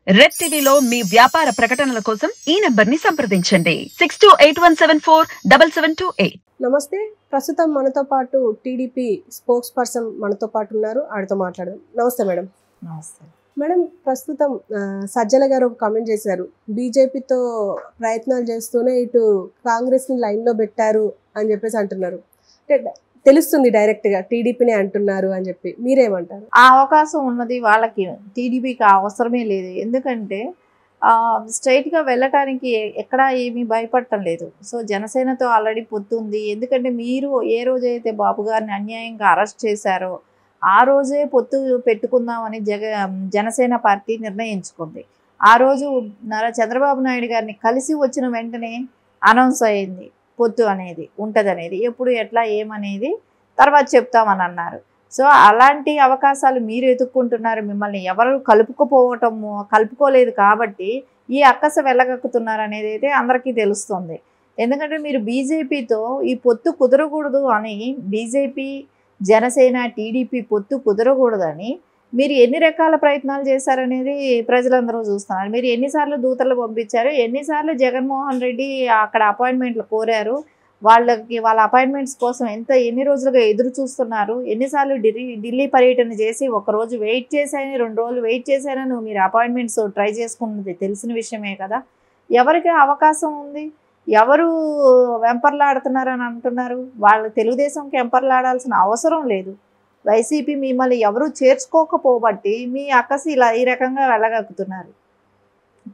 Red టీవీలో మీ వ్యాపార ప్రకటనల కోసం ఈ నంబర్ ని సంప్రదించండి 6281747728. నమస్తే. ప్రస్తుతం మనతో పాటు టీడీపీ స్పోక్స్ పర్సన్ మనతో పాటు ఉన్నారు. ఆడితో మాట్లాడదాం. నమస్తే మేడం. నమస్తే మేడం, ప్రస్తుతం సజ్జల గారు ఒక కామెంట్ చేశారు. బీజేపీతో ప్రయత్నాలు చేస్తూనే ఇటు కాంగ్రెస్ని లైన్లో పెట్టారు అని చెప్పేసి అంటున్నారు. అంటే తెలుస్తుంది డైరెక్ట్గా టీడీపీనే అంటున్నారు అని చెప్పి, మీరేమంటారు? ఆ అవకాశం ఉన్నది వాళ్ళకి, టీడీపీకి అవసరమే లేదు. ఎందుకంటే స్ట్రైట్గా వెళ్ళటానికి ఎక్కడా ఏమీ భయపడటం లేదు. సో జనసేనతో ఆల్రెడీ పొత్తు ఉంది. ఎందుకంటే మీరు ఏ రోజైతే బాబు గారిని అన్యాయంగా అరెస్ట్ చేశారో ఆ రోజే పొత్తు పెట్టుకుందామని జనసేన పార్టీ నిర్ణయించుకుంది. ఆ రోజు చంద్రబాబు నాయుడు గారిని కలిసి వచ్చిన వెంటనే అనౌన్స్ అయింది పొత్తు అనేది ఉంటుందనేది. ఎప్పుడు ఎట్లా ఏమనేది తర్వాత చెప్తామని అన్నారు. సో అలాంటి అవకాశాలు మీరు ఎదుర్కొంటున్నారు. మిమ్మల్ని ఎవరు కలుపుకోలేదు కాబట్టి ఈ అక్కస వెళ్ళగక్కుతున్నారు అనేది అయితే అందరికీ తెలుస్తుంది. ఎందుకంటే మీరు బీజేపీతో ఈ పొత్తు కుదరకూడదు అని, బీజేపీ జనసేన టీడీపీ పొత్తు కుదరకూడదని మీరు ఎన్ని రకాల ప్రయత్నాలు చేశారనేది ప్రజలందరూ చూస్తున్నారు. మీరు ఎన్నిసార్లు దూతలు పంపించారు, ఎన్నిసార్లు జగన్మోహన్ రెడ్డి అక్కడ అపాయింట్మెంట్లు కోరారు, వాళ్ళ అపాయింట్మెంట్స్ కోసం ఎన్ని రోజులుగా ఎదురు చూస్తున్నారు, ఎన్నిసార్లు ఢిల్లీ పర్యటన చేసి ఒకరోజు వెయిట్ చేశాయని 2 రోజులు వెయిట్ చేశారని మీరు అపాయింట్మెంట్స్ ట్రై చేసుకున్నది తెలిసిన విషయమే కదా. ఎవరికి అవకాశం ఉంది, ఎవరు వెంపర్లాడుతున్నారని అంటున్నారు? వాళ్ళు తెలుగుదేశంకి వెంపర్లాడాల్సిన అవసరం లేదు. వైసీపీ మిమ్మల్ని ఎవరు చేర్చుకోకపోబట్టి మీ అక్కసి ఇలా ఈ రకంగా వెళ్ళగక్కుతున్నారు.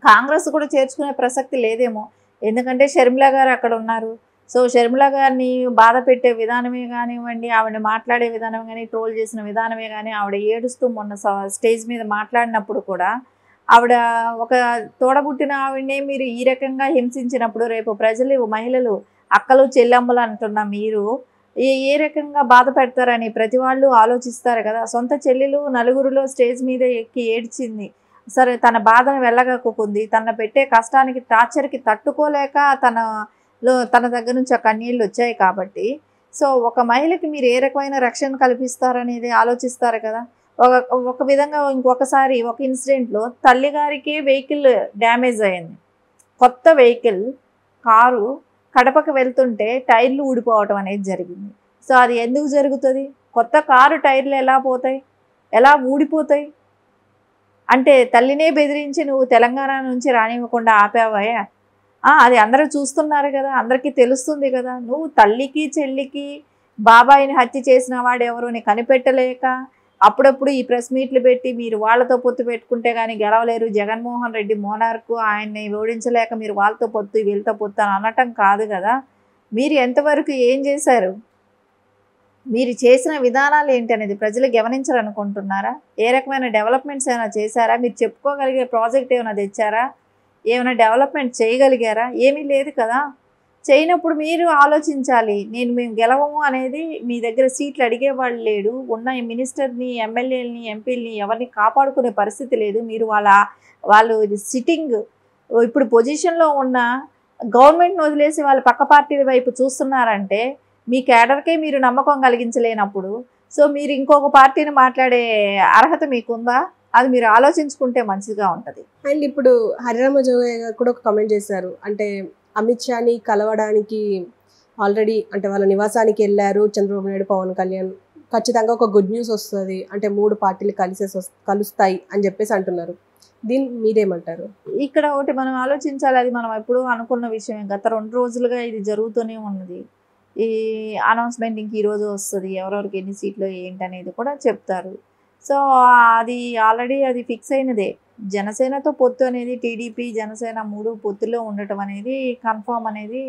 కాంగ్రెస్ కూడా చేర్చుకునే ప్రసక్తి లేదేమో, ఎందుకంటే షర్మిల గారు అక్కడ ఉన్నారు. సో షర్మిల గారిని బాధ పెట్టే విధానమే కానివ్వండి, ఆవిడ మాట్లాడే విధానం కానీ, ట్రోల్ చేసిన విధానమే కానీ, ఆవిడ ఏడుస్తూ మొన్న స్టేజ్ మీద మాట్లాడినప్పుడు కూడా ఆవిడ ఒక తోడబుట్టిన ఆవిడనే మీరు ఈ రకంగా హింసించినప్పుడు రేపు ప్రజలు, మహిళలు, అక్కలు, చెల్లెమ్మలు అంటున్న మీరు ఏ రకంగా బాధ పెడతారని ప్రతి వాళ్ళు ఆలోచిస్తారు కదా. సొంత చెల్లెలు నలుగురిలో స్టేజ్ మీద ఎక్కి ఏడ్చింది, సరే తన బాధను వెళ్ళగక్కుంది, తన పెట్టే కష్టానికి టార్చర్కి తట్టుకోలేక తన దగ్గర నుంచి ఆ కన్నీళ్ళు వచ్చాయి కాబట్టి, సో ఒక మహిళకి మీరు ఏ రకమైన రక్షణ కల్పిస్తారనేది ఆలోచిస్తారు కదా. ఒక విధంగా ఇంకొకసారి ఒక ఇన్సిడెంట్లో తల్లిగారికి వెహికల్ డ్యామేజ్ అయింది. కొత్త వెహికల్ కారు కడపకు వెళ్తుంటే టైర్లు ఊడిపోవటం అనేది జరిగింది. సో అది ఎందుకు జరుగుతుంది? కొత్త కారు టైర్లు ఎలా పోతాయి, ఎలా ఊడిపోతాయి? అంటే తల్లినే బెదిరించి నువ్వు తెలంగాణ నుంచి రానివ్వకుండా ఆపావయ్యా. అది అందరూ చూస్తున్నారు కదా, అందరికీ తెలుస్తుంది కదా. నువ్వు తల్లికి చెల్లికి బాబాయిని హత్య చేసిన వాడెవరోని కనిపెట్టలేక అప్పుడప్పుడు ఈ ప్రెస్ మీట్లు పెట్టి మీరు వాళ్ళతో పొత్తు పెట్టుకుంటే కానీ గెలవలేరు, జగన్మోహన్ రెడ్డి మోనార్కు, ఆయన్ని ఓడించలేక మీరు వాళ్ళతో పొత్తు వీళ్ళతో పొత్తు అని అనటం కాదు కదా. మీరు ఎంతవరకు ఏం చేశారు, మీరు చేసిన విధానాలు ఏంటి అనేది ప్రజలు గమనించాలనుకుంటున్నారా? ఏ రకమైన డెవలప్మెంట్స్ ఏమైనా చేశారా? మీరు చెప్పుకోగలిగే ప్రాజెక్ట్ ఏమైనా తెచ్చారా? ఏమైనా డెవలప్మెంట్ చేయగలిగారా? ఏమీ లేదు కదా. చేయనప్పుడు మీరు ఆలోచించాలి. మేము గెలవము అనేది మీ దగ్గర సీట్లు అడిగేవాళ్ళు లేడు, ఉన్న మినిస్టర్ని, ఎమ్మెల్యేలని, ఎంపీలని ఎవరిని కాపాడుకునే పరిస్థితి లేదు. మీరు వాళ్ళు సిట్టింగ్ ఇప్పుడు పొజిషన్లో ఉన్న గవర్నమెంట్ని వదిలేసి వాళ్ళ పక్క పార్టీల వైపు చూస్తున్నారంటే మీ క్యాడర్కే మీరు నమ్మకం కలిగించలేనప్పుడు సో మీరు ఇంకొక పార్టీని మాట్లాడే అర్హత మీకుందా? అది మీరు ఆలోచించుకుంటే మంచిగా ఉంటుంది. అండ్ ఇప్పుడు హరిరామ జోగయ్య గారు కూడా ఒక కామెంట్ చేశారు. అంటే అమిత్ షాని కలవడానికి ఆల్రెడీ అంటే వాళ్ళ నివాసానికి వెళ్ళారు చంద్రబాబు నాయుడు, పవన్ కళ్యాణ్. ఖచ్చితంగా ఒక గుడ్ న్యూస్ వస్తుంది, అంటే 3 పార్టీలు కలుస్తాయి అని చెప్పేసి అంటున్నారు. దీన్ని మీరేమంటారు? ఇక్కడ ఒకటి మనం ఆలోచించాలి, అది మనం ఎప్పుడూ అనుకున్న విషయం. గత 2 రోజులుగా ఇది జరుగుతూనే ఉన్నది. ఈ అనౌన్స్మెంట్ ఇంక ఈరోజు వస్తుంది, ఎవరెవరికి ఎన్ని సీట్లు ఏంటనేది కూడా చెప్తారు. సో అది ఆల్రెడీ అది ఫిక్స్ అయినదే. జనసేనతో పొత్తు అనేది టీడీపీ జనసేన 3 పొత్తులో ఉండటం అనేది కన్ఫామ్ అనేది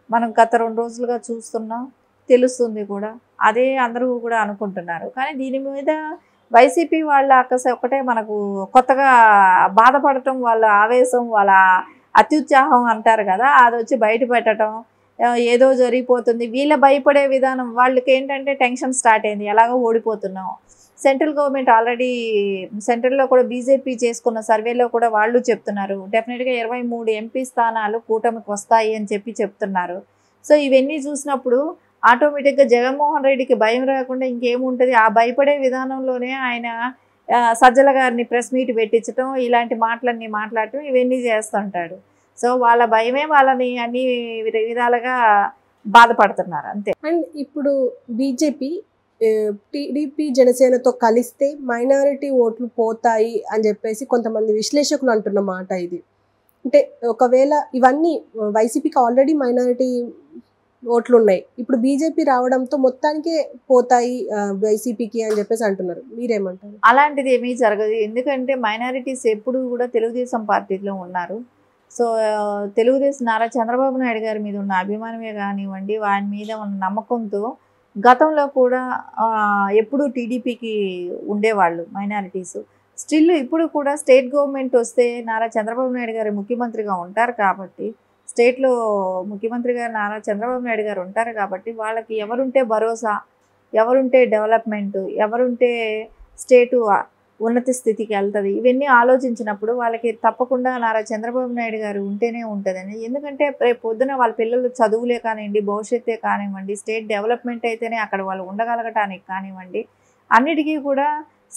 మనం గత 2 రోజులుగా చూస్తున్నాం, తెలుస్తుంది కూడా. అదే అందరూ కూడా అనుకుంటున్నారు. కానీ దీని మీద వైసీపీ వాళ్ళ అక్కస ఒకటే మనకు కొత్తగా బాధపడటం, వాళ్ళ ఆవేశం, వాళ్ళ అత్యుత్సాహం అంటారు కదా, అది వచ్చి బయట పెట్టడం, ఏదో జరిగిపోతుంది వీళ్ళ భయపడే విధానం. వాళ్ళకి ఏంటంటే టెన్షన్ స్టార్ట్ అయింది, ఎలాగో ఓడిపోతున్నాం. సెంట్రల్ గవర్నమెంట్ ఆల్రెడీ సెంట్రల్లో కూడా బీజేపీ చేసుకున్న సర్వేలో కూడా వాళ్ళు చెప్తున్నారు డెఫినెట్గా 23 ఎంపీ స్థానాలు కూటమికి వస్తాయి అని చెప్తున్నారు. సో ఇవన్నీ చూసినప్పుడు ఆటోమేటిక్గా జగన్మోహన్ రెడ్డికి భయం రాకుండా ఇంకేముంటుంది? ఆ భయపడే విధానంలోనే ఆయన సజ్జల గారిని ప్రెస్ మీట్ పెట్టించడం, ఇలాంటి మాటలన్నీ మాట్లాడటం, ఇవన్నీ చేస్తుంటాడు. సో వాళ్ళ భయమే వాళ్ళని అన్ని విధాలుగా బాధపడుతున్నారు అంతే. అండ్ ఇప్పుడు బీజేపీ టీడీపీ జనసేనతో కలిస్తే మైనారిటీ ఓట్లు పోతాయి అని చెప్పేసి కొంతమంది విశ్లేషకులు అంటున్న మాట ఇది. అంటే ఒకవేళ ఇవన్నీ వైసీపీకి ఆల్రెడీ మైనారిటీ ఓట్లు ఉన్నాయి, ఇప్పుడు బీజేపీ రావడంతో మొత్తానికే పోతాయి వైసీపీకి అని చెప్పేసి అంటున్నారు. మీరేమంటారు? అలాంటిది ఏమీ జరగదు. ఎందుకంటే మైనారిటీస్ ఎప్పుడు కూడా తెలుగుదేశం పార్టీలో ఉన్నారు. సో తెలుగుదేశం నారా చంద్రబాబు నాయుడు గారి మీద ఉన్న అభిమానమే కానివ్వండి, వారి మీద ఉన్న నమ్మకంతో గతంలో కూడా ఎప్పుడూ టీడీపీకి ఉండేవాళ్ళు మైనారిటీస్. స్టిల్ ఇప్పుడు కూడా స్టేట్ గవర్నమెంట్ వస్తే నారా చంద్రబాబు నాయుడు గారు ముఖ్యమంత్రిగా ఉంటారు కాబట్టి, స్టేట్లో ముఖ్యమంత్రి గారు నారా చంద్రబాబు నాయుడు గారు ఉంటారు కాబట్టి, వాళ్ళకి ఎవరుంటే భరోసా, ఎవరుంటే డెవలప్మెంట్, ఎవరుంటే స్టేటు ఉన్నత స్థితికి వెళ్తుంది, ఇవన్నీ ఆలోచించినప్పుడు వాళ్ళకి తప్పకుండా నారా చంద్రబాబు నాయుడు గారు ఉంటేనే ఉంటుందని. ఎందుకంటే రేపు పొద్దున వాళ్ళ పిల్లలు చదువులే కానివ్వండి, భవిష్యత్తే కానివ్వండి, స్టేట్ డెవలప్మెంట్ అయితేనే అక్కడ వాళ్ళు ఉండగలగటానికి కానివ్వండి, అన్నిటికీ కూడా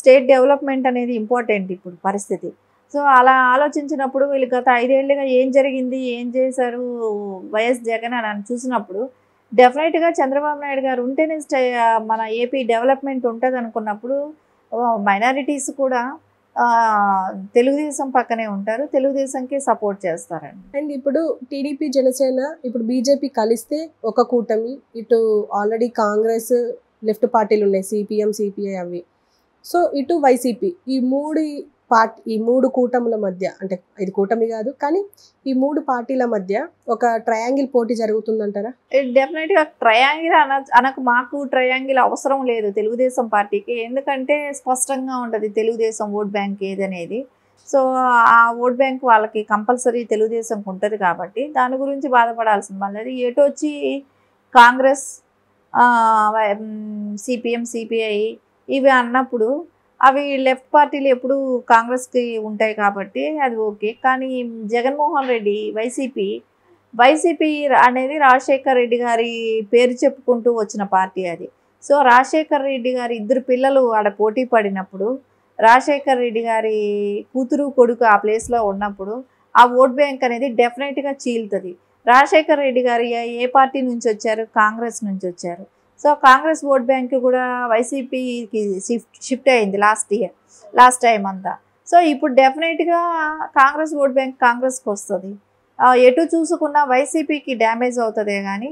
స్టేట్ డెవలప్మెంట్ అనేది ఇంపార్టెంట్ ఇప్పుడు పరిస్థితి. సో అలా ఆలోచించినప్పుడు వీళ్ళు గత 5 ఏళ్ళుగా ఏం జరిగింది, ఏం చేశారు వైఎస్ జగన్ అని చూసినప్పుడు డెఫినెట్గా చంద్రబాబు నాయుడు గారు ఉంటేనే మన ఏపీ డెవలప్మెంట్ ఉంటుంది అనుకున్నప్పుడు మైనారిటీస్ కూడా తెలుగుదేశం పక్కనే ఉంటారు, తెలుగుదేశంకి సపోర్ట్ చేస్తారండి. అండ్ ఇప్పుడు టీడీపీ జనసేన ఇప్పుడు బీజేపీ కలిస్తే ఒక కూటమి, ఇటు ఆల్రెడీ కాంగ్రెస్ లెఫ్ట్ పార్టీలు ఉన్నాయి, సిపిఎం సిపిఐ అవి. సో ఇటు వైసీపీ, ఈ మూడు కూటముల మధ్య, అంటే ఇది కూటమి కాదు కానీ ఈ 3 పార్టీల మధ్య ఒక ట్రయాంగిల్ పోటీ జరుగుతుందంటారా? డెఫినెట్గా ట్రయాంగిల్ అనకు మాకు ట్రయాంగిల్ అవసరం లేదు తెలుగుదేశం పార్టీకి. ఎందుకంటే స్పష్టంగా ఉంటుంది తెలుగుదేశం ఓట్ బ్యాంక్ ఏదనేది. సో ఆ ఓట్ బ్యాంక్ వాళ్ళకి కంపల్సరీ తెలుగుదేశంకి ఉంటుంది కాబట్టి దాని గురించి బాధపడాల్సిన వాళ్ళది. ఎటు వచ్చి కాంగ్రెస్, సిపిఎం సిపిఐ ఇవి అన్నప్పుడు అవి లెఫ్ట్ పార్టీలు ఎప్పుడు కాంగ్రెస్కి ఉంటాయి కాబట్టి అది ఓకే. కానీ జగన్మోహన్ రెడ్డి వైసీపీ అనేది రాజశేఖర్ రెడ్డి గారి పేరు చెప్పుకుంటూ వచ్చిన పార్టీ అది. సో రాజశేఖర్ రెడ్డి గారి 2 పిల్లలు ఆడ పోటీ పడినప్పుడు, రాజశేఖర్ రెడ్డి గారి కూతురు కొడుకు ఆ ప్లేస్లో ఉన్నప్పుడు ఆ ఓట్ బ్యాంక్ అనేది డెఫినెట్గా చీలుతుంది. రాజశేఖర్ రెడ్డి గారు ఏ పార్టీ నుంచి వచ్చారు? కాంగ్రెస్ నుంచి వచ్చారు. సో కాంగ్రెస్ ఓట్ బ్యాంక్ కూడా వైసీపీకి షిఫ్ట్ అయింది లాస్ట్ టైం అంతా. సో ఇప్పుడు డెఫినెట్గా కాంగ్రెస్ ఓట్ బ్యాంక్ కాంగ్రెస్కి వస్తుంది. ఎటు చూసుకున్నా వైసీపీకి డ్యామేజ్ అవుతుందే కానీ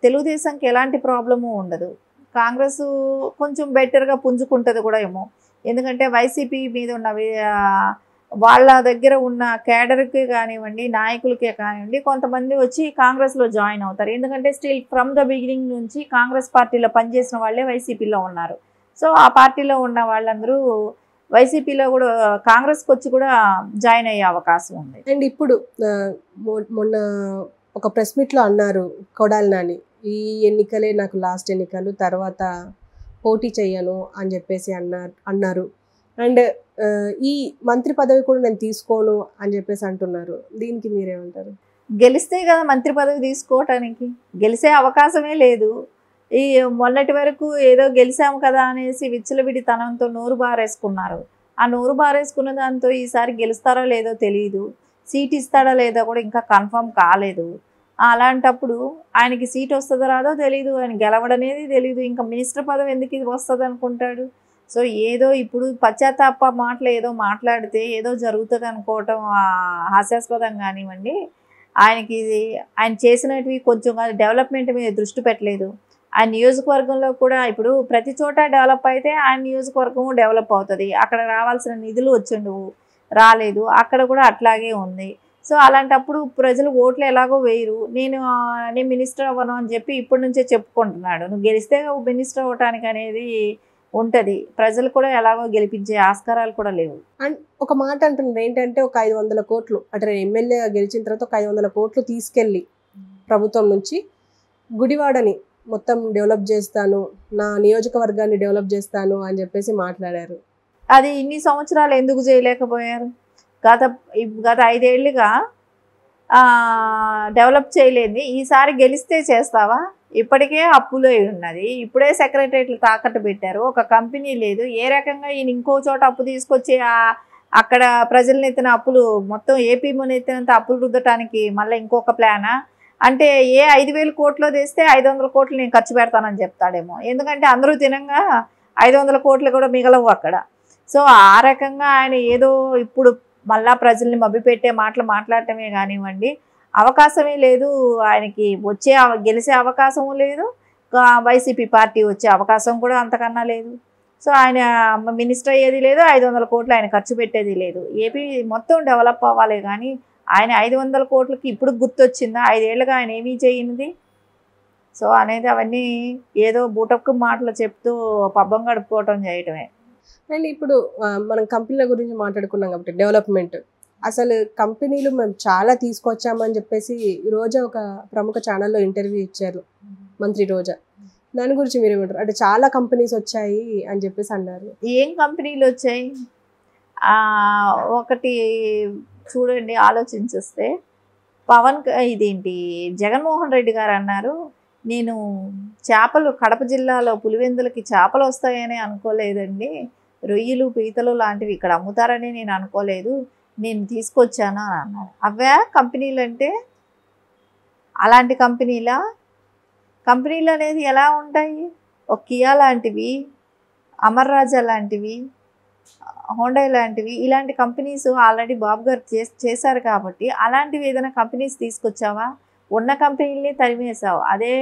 తెలుగుదేశంకి ఎలాంటి ప్రాబ్లము ఉండదు. కాంగ్రెస్ కొంచెం బెటర్గా పుంజుకుంటుంది కూడా ఏమో. ఎందుకంటే వైసీపీ మీద ఉన్న వాళ్ళ దగ్గర ఉన్న కేడర్కి కానివ్వండి, నాయకులకే కానివ్వండి, కొంతమంది వచ్చి కాంగ్రెస్లో జాయిన్ అవుతారు. ఎందుకంటే స్టిల్ ఫ్రమ్ ద బిగినింగ్ నుంచి కాంగ్రెస్ పార్టీలో పనిచేసిన వాళ్ళే వైసీపీలో ఉన్నారు. సో ఆ పార్టీలో ఉన్న వాళ్ళందరూ వైసీపీలో కూడా కాంగ్రెస్కి వచ్చి కూడా జాయిన్ అయ్యే అవకాశం ఉంది. అండ్ ఇప్పుడు మొన్న ఒక ప్రెస్ మీట్లో అన్నారు కొడాలి నాని, ఈ ఎన్నికలే నాకు లాస్ట్ ఎన్నికలు, తర్వాత పోటీ చెయ్యను అని చెప్పేసి అన్నారు. అండ్ ఈ మంత్రి పదవి కూడా నేను తీసుకోను అని చెప్పేసి అంటున్నారు. దీనికి మీరేమంటారు? గెలిస్తే కదా మంత్రి పదవి తీసుకోవటానికి, గెలిసే అవకాశమే లేదు. ఈ మొన్నటి వరకు ఏదో గెలిచాము కదా అనేసి విచ్చలవిడితనంతో నోరు బారేసుకున్నారు. ఆ నోరు బారేసుకున్న దాంతో ఈసారి గెలుస్తారో లేదో తెలియదు, సీట్ ఇస్తాడో లేదో కూడా ఇంకా కన్ఫర్మ్ కాలేదు. అలాంటప్పుడు ఆయనకి సీట్ వస్తుందో రాదో తెలియదు, ఆయన గెలవడనేది తెలియదు, ఇంకా మినిస్టర్ పదవి ఎందుకు వస్తుంది అనుకుంటాడు. సో ఏదో ఇప్పుడు పశ్చాత్తాప మాటలు ఏదో మాట్లాడితే ఏదో జరుగుతుంది అనుకోవటం హాస్యాస్పదం కానివ్వండి. ఆయన చేసినవి కొంచెం డెవలప్మెంట్ మీద దృష్టి పెట్టలేదు. ఆయన నియోజకవర్గంలో కూడా ఇప్పుడు ప్రతి చోట డెవలప్ అయితే ఆయన నియోజకవర్గం డెవలప్ అవుతుంది. అక్కడ రావాల్సిన నిధులు వచ్చిండవు, రాలేదు, అక్కడ కూడా అట్లాగే ఉంది. సో అలాంటప్పుడు ప్రజలు ఓట్లు ఎలాగో వేయరు. నేను మినిస్టర్ అవ్వను అని చెప్పి ఇప్పటి నుంచే చెప్పుకుంటున్నాడు. నువ్వు గెలిస్తే మినిస్టర్ అవ్వటానికి అనేది ఉంటుంది. ప్రజలు కూడా ఎలాగో గెలిపించే ఆస్కారాలు కూడా లేవు. అండ్ ఒక మాట అంటున్నారు ఏంటంటే, ఒక 500 కోట్లు అంటే ఎమ్మెల్యేగా గెలిచిన తర్వాత ఒక 500 కోట్లు తీసుకెళ్ళి ప్రభుత్వం నుంచి గుడివాడని మొత్తం డెవలప్ చేస్తాను, నా నియోజకవర్గాన్ని డెవలప్ చేస్తాను అని చెప్పేసి మాట్లాడారు. అది ఇన్ని సంవత్సరాలు ఎందుకు చేయలేకపోయారు? గత 5 ఏళ్ళుగా డెవలప్ చేయలేని ఈసారి గెలిస్తే చేస్తావా? ఇప్పటికే అప్పులే ఉన్నది. ఇప్పుడే సెక్రటరియట్లు తాకట్టు పెట్టారు. ఒక కంపెనీ లేదు. ఏ రకంగా ఈయన ఇంకో చోట అప్పు తీసుకొచ్చి అక్కడ ప్రజల నెత్తిన అప్పులు మొత్తం ఏపీ నెత్తినంత అప్పులు రుద్దటానికి మళ్ళీ ఇంకొక ప్లానా? అంటే ఏ 5,000 కోట్లు తెస్తే 500 కోట్లు నేను ఖర్చు పెడతానని చెప్తాడేమో. ఎందుకంటే అందరూ తినంగా 500 కోట్లు కూడా మిగలవు అక్కడ. సో ఆ రకంగా ఆయన ఏదో ఇప్పుడు మళ్ళా ప్రజల్ని మభ్యపెట్టే మాటలు మాట్లాడటమే కానివ్వండి, అవకాశమే లేదు ఆయనకి. గెలిచే అవకాశము లేదు, వైసీపీ పార్టీ వచ్చే అవకాశం కూడా అంతకన్నా లేదు. సో ఆయన మినిస్టర్ అయ్యేది లేదు, 500 కోట్లు ఆయన ఖర్చు పెట్టేది లేదు. ఏపీ మొత్తం డెవలప్ అవ్వాలి కానీ ఆయన 500 కోట్లకి ఇప్పుడు గుర్తొచ్చిందా? 5 ఏళ్ళుగా ఆయన ఏమీ చేయనిది. సో అనేది అవన్నీ ఏదో బూటక్కు మాటలు చెప్తూ పబ్బం గడుపుకోవటం చేయటమే. అండ్ ఇప్పుడు మనం కంపెనీల గురించి మాట్లాడుకున్నాం కాబట్టి డెవలప్మెంట్, అసలు కంపెనీలు మేము చాలా తీసుకొచ్చామని చెప్పేసి రోజా ఒక ప్రముఖ ఛానల్లో ఇంటర్వ్యూ ఇచ్చారు, మంత్రి రోజా. దాని గురించి మీరు ఏమంటారు? అంటే చాలా కంపెనీస్ వచ్చాయి అని చెప్పేసి అన్నారు. ఏం కంపెనీలు వచ్చాయి? ఒకటి చూడండి, ఆలోచించేస్తే ఇదేంటి జగన్మోహన్ రెడ్డి గారు అన్నారు, నేను చేపలు కడప జిల్లాలో పులివెందులకి చేపలు వస్తాయని అనుకోలేదండి, రొయ్యలు పీతలు లాంటివి ఇక్కడ అమ్ముతారని నేను అనుకోలేదు, నేను తీసుకొచ్చాను అని అన్నారు. అవే కంపెనీలు అంటే? అలాంటి కంపెనీలు అనేది ఎలా ఉంటాయి? ఒక కియా లాంటివి, అమర్ రాజా లాంటివి, హోండా లాంటివి, ఇలాంటి కంపెనీస్ ఆల్రెడీ బాబు గారు చేశారు కాబట్టి అలాంటివి ఏదైనా కంపెనీస్ తీసుకొచ్చావా? ఉన్న కంపెనీలనే తరిమేసావు. అదే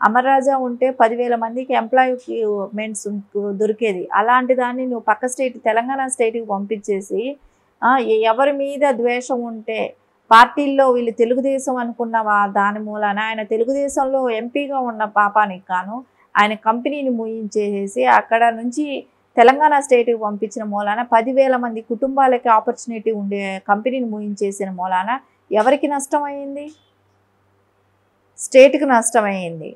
అమర్ రాజా ఉంటే 10,000 మందికి ఎంప్లాయ్మెంట్స్ దొరికేది. అలాంటి దాన్ని నువ్వు పక్క స్టేట్ తెలంగాణ స్టేట్కి పంపించేసి ఎవరి మీద ద్వేషం ఉంటే పార్టీల్లో వీళ్ళు తెలుగుదేశం అనుకున్నవా దాని మూలాన ఆయన తెలుగుదేశంలో ఎంపీగా ఉన్న పాపానికి కాను ఆయన కంపెనీని మూయించేసి అక్కడ నుంచి తెలంగాణ స్టేట్కి పంపించిన మూలాన 10,000 మంది కుటుంబాలకి ఆపర్చునిటీ ఉండే కంపెనీని మూయించేసిన మూలాన ఎవరికి నష్టమైంది? స్టేట్కి నష్టమైంది.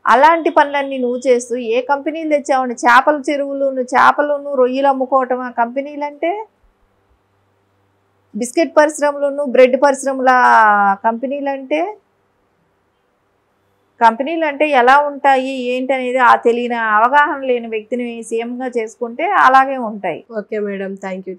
అలాంటి పనులన్నీ నువ్వు చేస్తూ ఏ కంపెనీలు తెచ్చావండి? చేపల చెరువులు, చేపలను రొయ్యలు అమ్ముకోవటం ఆ కంపెనీలు అంటే? బిస్కెట్ పరిశ్రమలను, బ్రెడ్ పరిశ్రమల కంపెనీలు అంటే ఎలా ఉంటాయి ఏంటి అనేది తెలియని అవగాహన లేని వ్యక్తిని సీఎంగా చేసుకుంటే అలాగే ఉంటాయి. Okay madam, thank you.